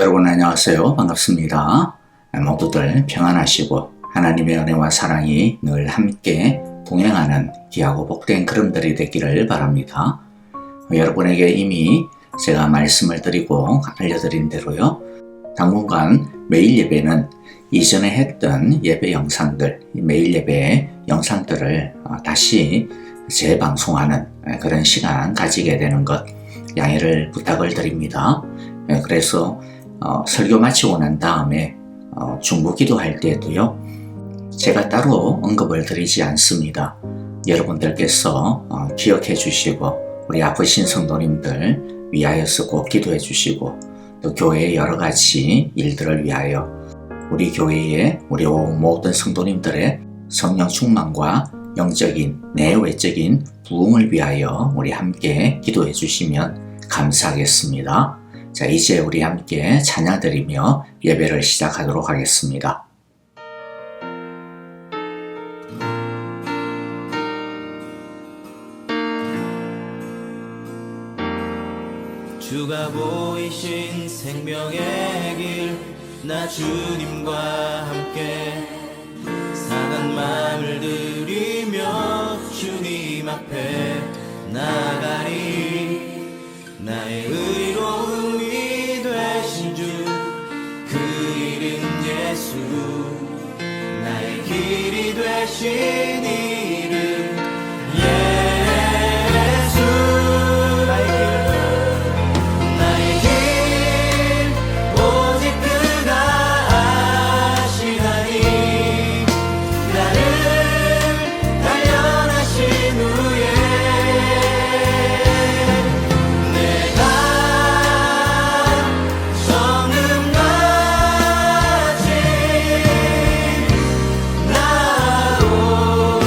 여러분 안녕하세요. 반갑습니다. 모두들 평안하시고 하나님의 은혜와 사랑이 늘 함께 동행하는 귀하고 복된 걸음들이 되기를 바랍니다. 여러분에게 이미 제가 말씀을 드리고 알려드린 대로요. 당분간 매일 예배는 이전에 했던 예배 영상들, 매일 예배 영상들을 다시 재방송하는 그런 시간 가지게 되는 것 양해를 부탁을 드립니다. 그래서 설교 마치고 난 다음에 중보 기도할 때도요, 제가 따로 언급을 드리지 않습니다. 여러분들께서 기억해 주시고 우리 아프신 성도님들 위하여서 꼭 기도해 주시고 또 교회의 여러 가지 일들을 위하여 우리 교회의 우리 모든 성도님들의 성령 충만과 영적인 내외적인 부흥을 위하여 우리 함께 기도해 주시면 감사하겠습니다. 자, 이제 우리 함께 찬양 드리며 예배를 시작하도록 하겠습니다. 주가 보이신 생명의 길, 나 주님과 함께 상한 마음을 들이며 주님 앞에 나가리. 나의 의로움이 되신 주, 그 이름 예수, 나의 길이 되신 이름 예수. 나의 길 오직 그가 아시나니, 나를 단련하신 후에 정금같이 나로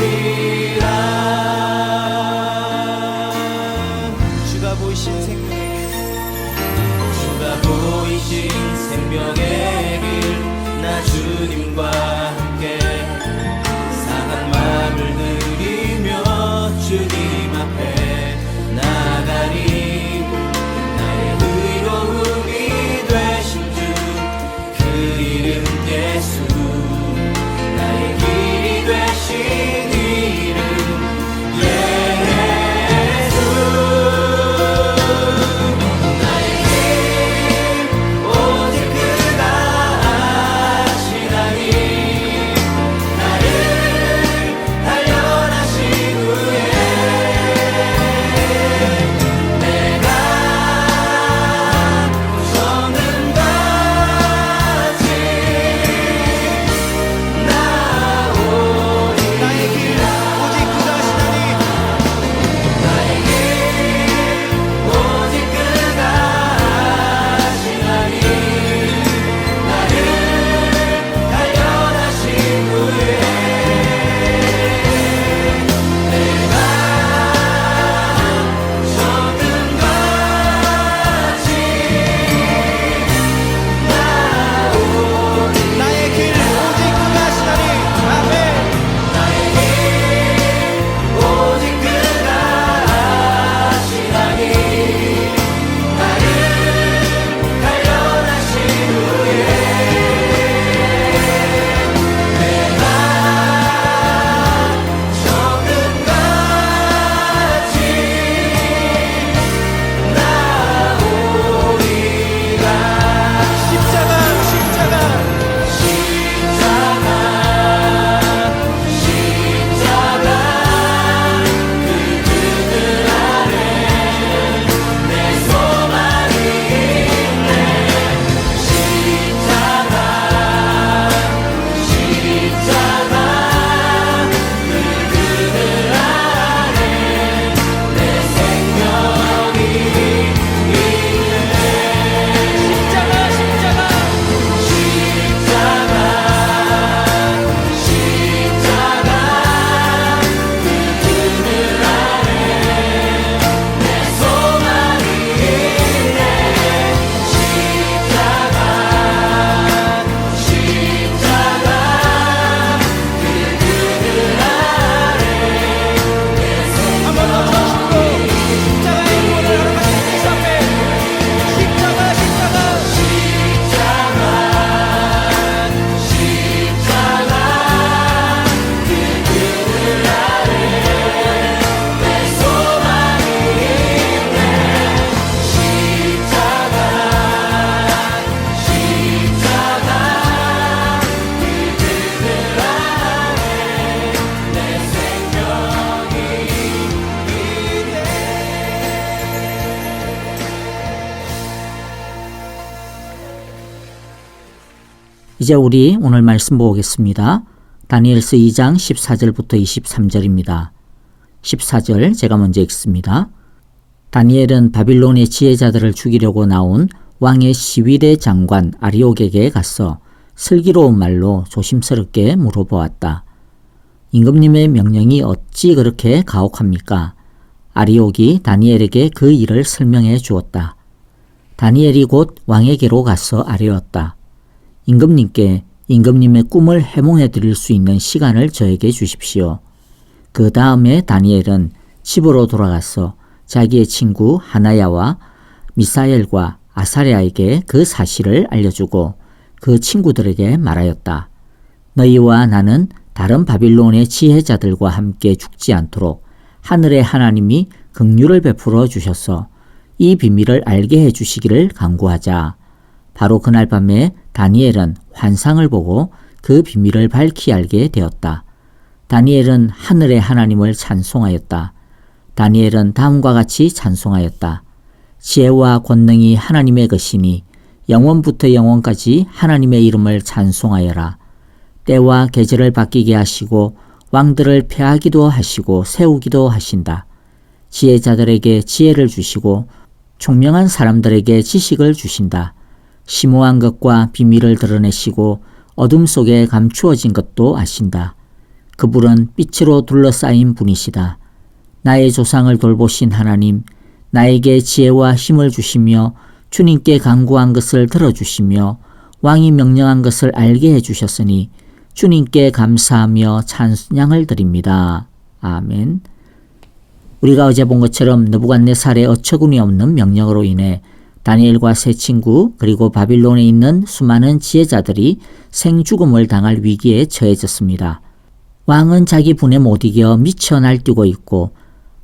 이제 우리 오늘 말씀 보겠습니다. 다니엘서 2장 14절부터 23절입니다. 14절 제가 먼저 읽습니다. 다니엘은 바빌론의 지혜자들을 죽이려고 나온 왕의 시위대 장관 아리옥에게 가서 슬기로운 말로 조심스럽게 물어보았다. 임금님의 명령이 어찌 그렇게 가혹합니까? 아리옥이 다니엘에게 그 일을 설명해 주었다. 다니엘이 곧 왕에게로 가서 아뢰었다. 임금님께 임금님의 꿈을 해몽해 드릴 수 있는 시간을 저에게 주십시오. 그 다음에 다니엘은 집으로 돌아가서 자기의 친구 하나야와 미사엘과 아사랴에게 그 사실을 알려주고 그 친구들에게 말하였다. 너희와 나는 다른 바빌론의 지혜자들과 함께 죽지 않도록 하늘의 하나님이 긍휼을 베풀어 주셔서 이 비밀을 알게 해 주시기를 간구하자. 바로 그날 밤에 다니엘은 환상을 보고 그 비밀을 밝히 알게 되었다. 다니엘은 하늘의 하나님을 찬송하였다. 다니엘은 다음과 같이 찬송하였다. 지혜와 권능이 하나님의 것이니 영원부터 영원까지 하나님의 이름을 찬송하여라. 때와 계절을 바뀌게 하시고 왕들을 패하기도 하시고 세우기도 하신다. 지혜자들에게 지혜를 주시고 총명한 사람들에게 지식을 주신다. 심오한 것과 비밀을 드러내시고 어둠 속에 감추어진 것도 아신다. 그분은 빛으로 둘러싸인 분이시다. 나의 조상을 돌보신 하나님, 나에게 지혜와 힘을 주시며 주님께 간구한 것을 들어주시며 왕이 명령한 것을 알게 해주셨으니 주님께 감사하며 찬양을 드립니다. 아멘. 우리가 어제 본 것처럼 느부갓네살의 어처구니 없는 명령으로 인해 다니엘과 세 친구 그리고 바빌론에 있는 수많은 지혜자들이 생죽음을 당할 위기에 처해졌습니다. 왕은 자기 분에 못 이겨 미쳐 날뛰고 있고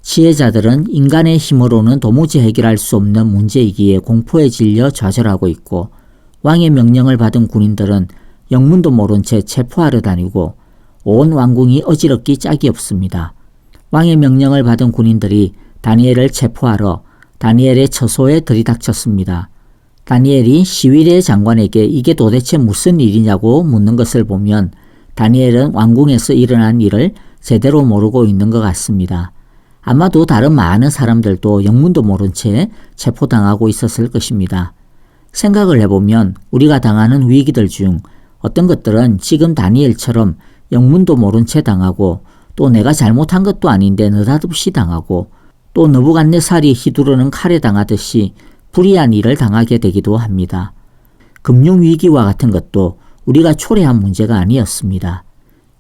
지혜자들은 인간의 힘으로는 도무지 해결할 수 없는 문제이기에 공포에 질려 좌절하고 있고 왕의 명령을 받은 군인들은 영문도 모른 채 체포하러 다니고 온 왕궁이 어지럽기 짝이 없습니다. 왕의 명령을 받은 군인들이 다니엘을 체포하러 다니엘의 처소에 들이닥쳤습니다. 다니엘이 시위대 장관에게 이게 도대체 무슨 일이냐고 묻는 것을 보면 다니엘은 왕궁에서 일어난 일을 제대로 모르고 있는 것 같습니다. 아마도 다른 많은 사람들도 영문도 모른 채 체포당하고 있었을 것입니다. 생각을 해보면 우리가 당하는 위기들 중 어떤 것들은 지금 다니엘처럼 영문도 모른 채 당하고 또 내가 잘못한 것도 아닌데 느닷없이 당하고 또 느부갓네살이 휘두르는 칼에 당하듯이 불의한 일을 당하게 되기도 합니다. 금융위기와 같은 것도 우리가 초래한 문제가 아니었습니다.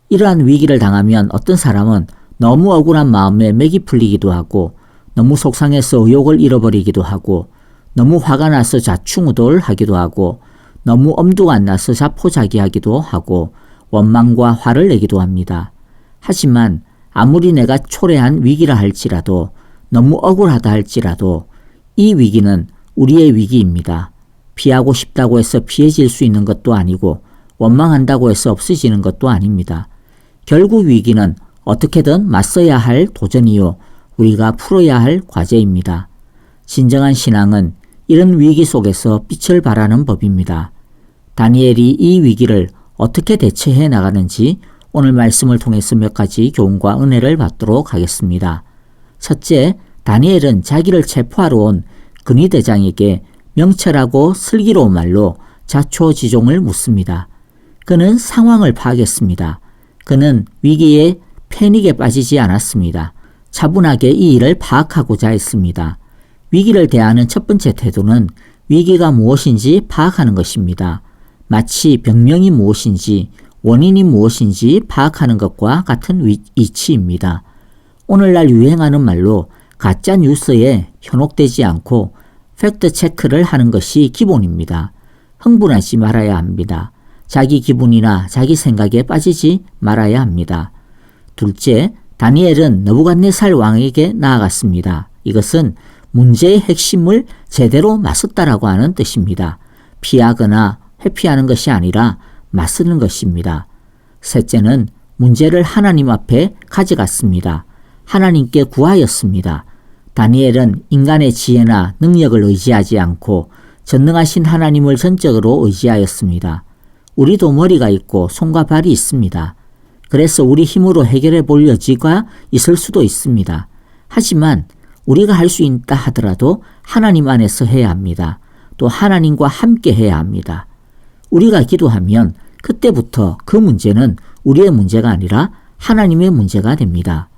이러한 위기를 당하면 어떤 사람은 너무 억울한 마음에 맥이 풀리기도 하고 너무 속상해서 의욕을 잃어버리기도 하고 너무 화가 나서 좌충우돌하기도 하고 너무 엄두가 안 나서 자포자기하기도 하고 원망과 화를 내기도 합니다. 하지만 아무리 내가 초래한 위기라 할지라도 너무 억울하다 할지라도 이 위기는 우리의 위기입니다. 피하고 싶다고 해서 피해질 수 있는 것도 아니고 원망한다고 해서 없어지는 것도 아닙니다. 결국 위기는 어떻게든 맞서야 할 도전이요. 우리가 풀어야 할 과제입니다. 진정한 신앙은 이런 위기 속에서 빛을 발하는 법입니다. 다니엘이 이 위기를 어떻게 대처해 나가는지 오늘 말씀을 통해서 몇 가지 교훈과 은혜를 받도록 하겠습니다. 첫째, 다니엘은 자기를 체포하러 온 근위대장에게 명철하고 슬기로운 말로 자초지종을 묻습니다. 그는 상황을 파악했습니다. 그는 위기에 패닉에 빠지지 않았습니다. 차분하게 이 일을 파악하고자 했습니다. 위기를 대하는 첫 번째 태도는 위기가 무엇인지 파악하는 것입니다. 마치 병명이 무엇인지 원인이 무엇인지 파악하는 것과 같은 이치입니다. 오늘날 유행하는 말로 가짜 뉴스에 현혹되지 않고 팩트 체크를 하는 것이 기본입니다. 흥분하지 말아야 합니다. 자기 기분이나 자기 생각에 빠지지 말아야 합니다. 둘째, 다니엘은 느부갓네살 왕에게 나아갔습니다. 이것은 문제의 핵심을 제대로 맞섰다라고 하는 뜻입니다. 피하거나 회피하는 것이 아니라 맞서는 것입니다. 셋째는 문제를 하나님 앞에 가져갔습니다. 하나님께 구하였습니다. 다니엘은 인간의 지혜나 능력을 의지하지 않고 전능하신 하나님을 전적으로 의지하였습니다. 우리도 머리가 있고 손과 발이 있습니다. 그래서 우리 힘으로 해결해 볼 여지가 있을 수도 있습니다. 하지만 우리가 할 수 있다 하더라도 하나님 안에서 해야 합니다. 또 하나님과 함께 해야 합니다. 우리가 기도하면 그때부터 그 문제는 우리의 문제가 아니라 하나님의 문제가 됩니다.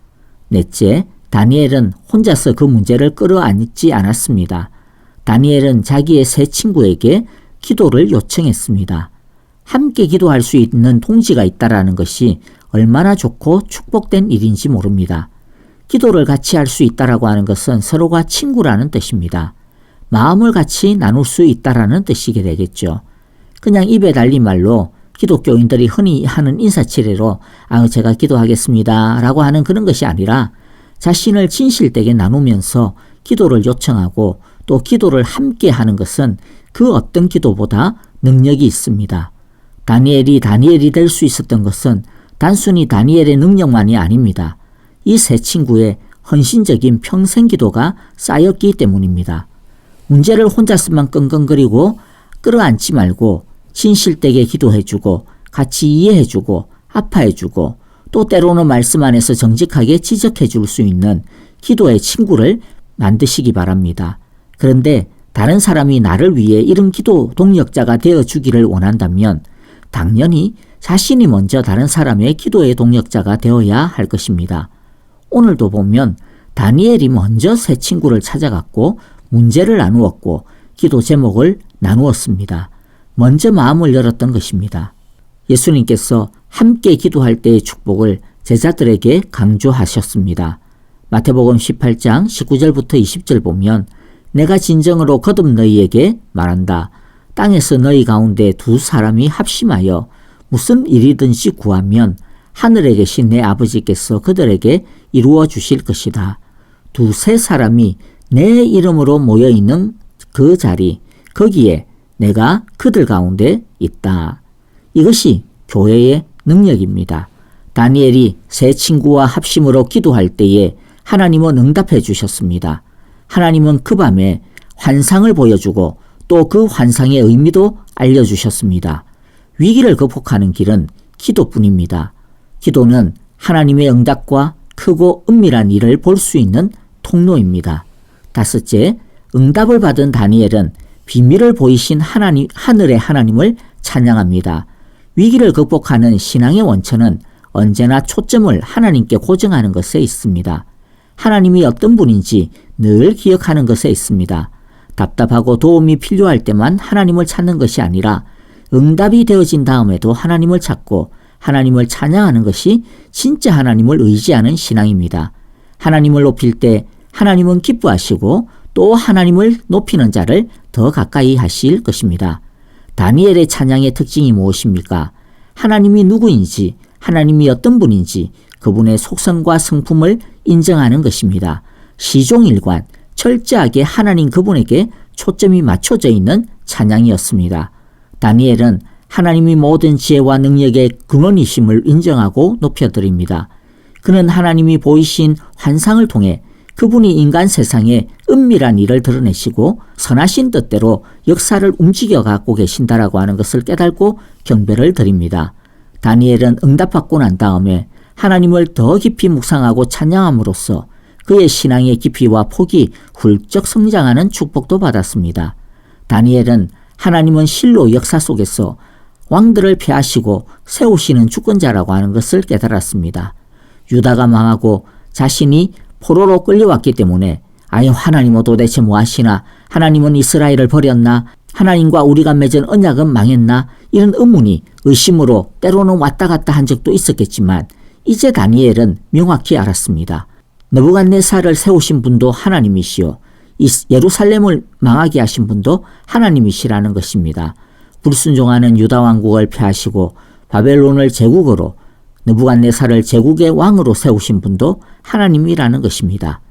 넷째, 다니엘은 혼자서 그 문제를 끌어안지 않았습니다. 다니엘은 자기의 세 친구에게 기도를 요청했습니다. 함께 기도할 수 있는 동지가 있다라는 것이 얼마나 좋고 축복된 일인지 모릅니다. 기도를 같이 할 수 있다라고 하는 것은 서로가 친구라는 뜻입니다. 마음을 같이 나눌 수 있다라는 뜻이게 되겠죠. 그냥 입에 달린 말로 기독교인들이 흔히 하는 인사치레로 제가 기도하겠습니다 라고 하는 그런 것이 아니라 자신을 진실되게 나누면서 기도를 요청하고 또 기도를 함께 하는 것은 그 어떤 기도보다 능력이 있습니다. 다니엘이 될 수 있었던 것은 단순히 다니엘의 능력만이 아닙니다. 이 세 친구의 헌신적인 평생 기도가 쌓였기 때문입니다. 문제를 혼자서만 끙끙거리고 끌어안지 말고 진실되게 기도해주고 같이 이해해주고 아파해주고 또 때로는 말씀 안에서 정직하게 지적해줄 수 있는 기도의 친구를 만드시기 바랍니다. 그런데 다른 사람이 나를 위해 이런 기도 동력자가 되어주기를 원한다면 당연히 자신이 먼저 다른 사람의 기도의 동력자가 되어야 할 것입니다. 오늘도 보면 다니엘이 먼저 새 친구를 찾아갔고 문제를 나누었고 기도 제목을 나누었습니다. 먼저 마음을 열었던 것입니다. 예수님께서 함께 기도할 때의 축복을 제자들에게 강조하셨습니다. 마태복음 18장 19절부터 20절 보면 내가 진정으로 거듭 너희에게 말한다. 땅에서 너희 가운데 두 사람이 합심하여 무슨 일이든지 구하면 하늘에 계신 내 아버지께서 그들에게 이루어 주실 것이다. 두세 사람이 내 이름으로 모여있는 그 자리, 거기에 내가 그들 가운데 있다. 이것이 교회의 능력입니다. 다니엘이 세 친구와 합심으로 기도할 때에 하나님은 응답해 주셨습니다. 하나님은 그 밤에 환상을 보여주고 또 그 환상의 의미도 알려주셨습니다. 위기를 극복하는 길은 기도뿐입니다. 기도는 하나님의 응답과 크고 은밀한 일을 볼 수 있는 통로입니다. 다섯째, 응답을 받은 다니엘은 비밀을 보이신 하늘의 하나님을 찬양합니다. 위기를 극복하는 신앙의 원천은 언제나 초점을 하나님께 고정하는 것에 있습니다. 하나님이 어떤 분인지 늘 기억하는 것에 있습니다. 답답하고 도움이 필요할 때만 하나님을 찾는 것이 아니라 응답이 되어진 다음에도 하나님을 찾고 하나님을 찬양하는 것이 진짜 하나님을 의지하는 신앙입니다. 하나님을 높일 때 하나님은 기뻐하시고 또 하나님을 높이는 자를 더 가까이 하실 것입니다. 다니엘의 찬양의 특징이 무엇입니까? 하나님이 누구인지, 하나님이 어떤 분인지 그분의 속성과 성품을 인정하는 것입니다. 시종일관 철저하게 하나님 그분에게 초점이 맞춰져 있는 찬양이었습니다. 다니엘은 하나님이 모든 지혜와 능력의 근원이심을 인정하고 높여드립니다. 그는 하나님이 보이신 환상을 통해 그분이 인간 세상에 은밀한 일을 드러내시고 선하신 뜻대로 역사를 움직여 갖고 계신다라고 하는 것을 깨닫고 경배를 드립니다. 다니엘은 응답받고 난 다음에 하나님을 더 깊이 묵상하고 찬양함으로써 그의 신앙의 깊이와 폭이 훌쩍 성장하는 축복도 받았습니다. 다니엘은 하나님은 실로 역사 속에서 왕들을 폐하시고 세우시는 주권자라고 하는 것을 깨달았습니다. 유다가 망하고 자신이 포로로 끌려왔기 때문에 하나님은 도대체 뭐 하시나? 하나님은 이스라엘을 버렸나? 하나님과 우리가 맺은 언약은 망했나? 이런 의문이 의심으로 때로는 왔다 갔다 한 적도 있었겠지만 이제 다니엘은 명확히 알았습니다. 느부갓네살을 세우신 분도 하나님이시요 예루살렘을 망하게 하신 분도 하나님이시라는 것입니다. 불순종하는 유다 왕국을 폐하시고 바벨론을 제국으로 느부갓네살을 제국의 왕으로 세우신 분도 하나님이라는 것입니다.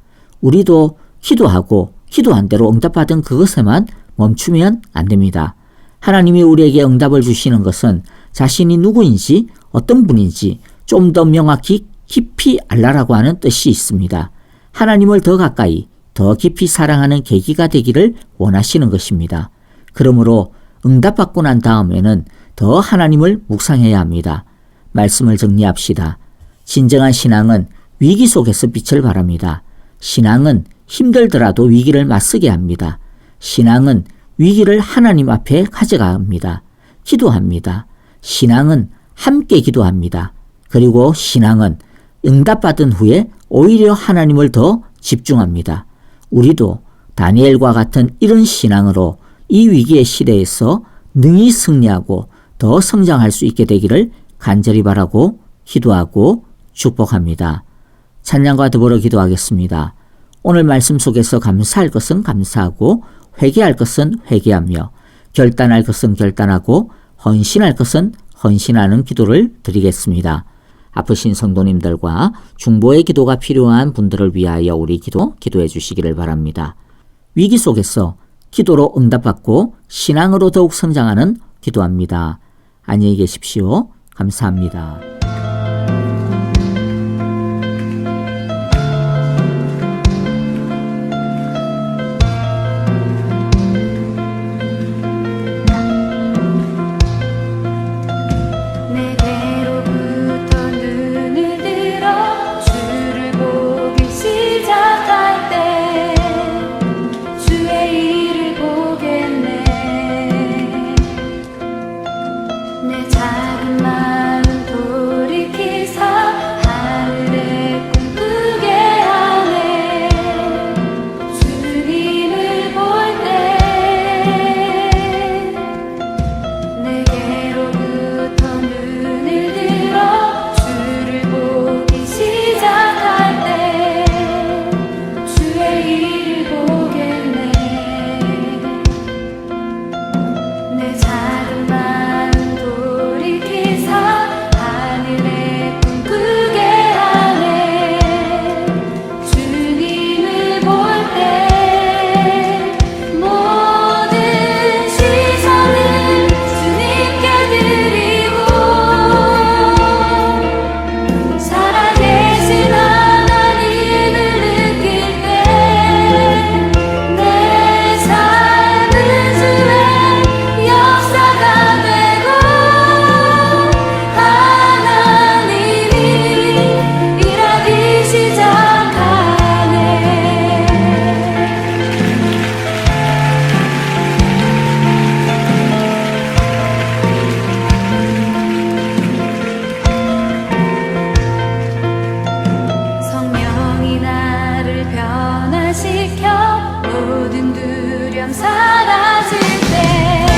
우리도 기도하고 기도한 대로 응답받은 그것에만 멈추면 안 됩니다. 하나님이 우리에게 응답을 주시는 것은 자신이 누구인지 어떤 분인지 좀 더 명확히 깊이 알라라고 하는 뜻이 있습니다. 하나님을 더 가까이 더 깊이 사랑하는 계기가 되기를 원하시는 것입니다. 그러므로 응답받고 난 다음에는 더 하나님을 묵상해야 합니다. 말씀을 정리합시다. 진정한 신앙은 위기 속에서 빛을 발합니다. 신앙은 힘들더라도 위기를 맞서게 합니다. 신앙은 위기를 하나님 앞에 가져갑니다. 기도합니다. 신앙은 함께 기도합니다. 그리고 신앙은 응답받은 후에 오히려 하나님을 더 집중합니다. 우리도 다니엘과 같은 이런 신앙으로 이 위기의 시대에서 능히 승리하고 더 성장할 수 있게 되기를 간절히 바라고 기도하고 축복합니다. 찬양과 더불어 기도하겠습니다. 오늘 말씀 속에서 감사할 것은 감사하고 회개할 것은 회개하며 결단할 것은 결단하고 헌신할 것은 헌신하는 기도를 드리겠습니다. 아프신 성도님들과 중보의 기도가 필요한 분들을 위하여 우리 기도해 주시기를 바랍니다. 위기 속에서 기도로 응답받고 신앙으로 더욱 성장하는 기도합니다. 안녕히 계십시오. 감사합니다. 내게로부터 눈을 들어 주를 보기 시작할 때 주의 일을 보겠네. 내 작은 마음 돌이키사 하늘에 꿈꾸게 하네. 주님을 볼 때 내게로부터 눈을 들어 주를 보기 시작할 때 주의 일을 보겠네. 내 작은 마음 돌이키사 하늘에 꿈꾸게 하네. 주님을 볼 때 모든 시선을 주님께 드리고 살아계신 하나님을 느낄 때 내 삶은 주의 역사가 되고 하나님이 일하기 시작하네. 성령이 나를 변화시켜 모든 두려움 사라질 때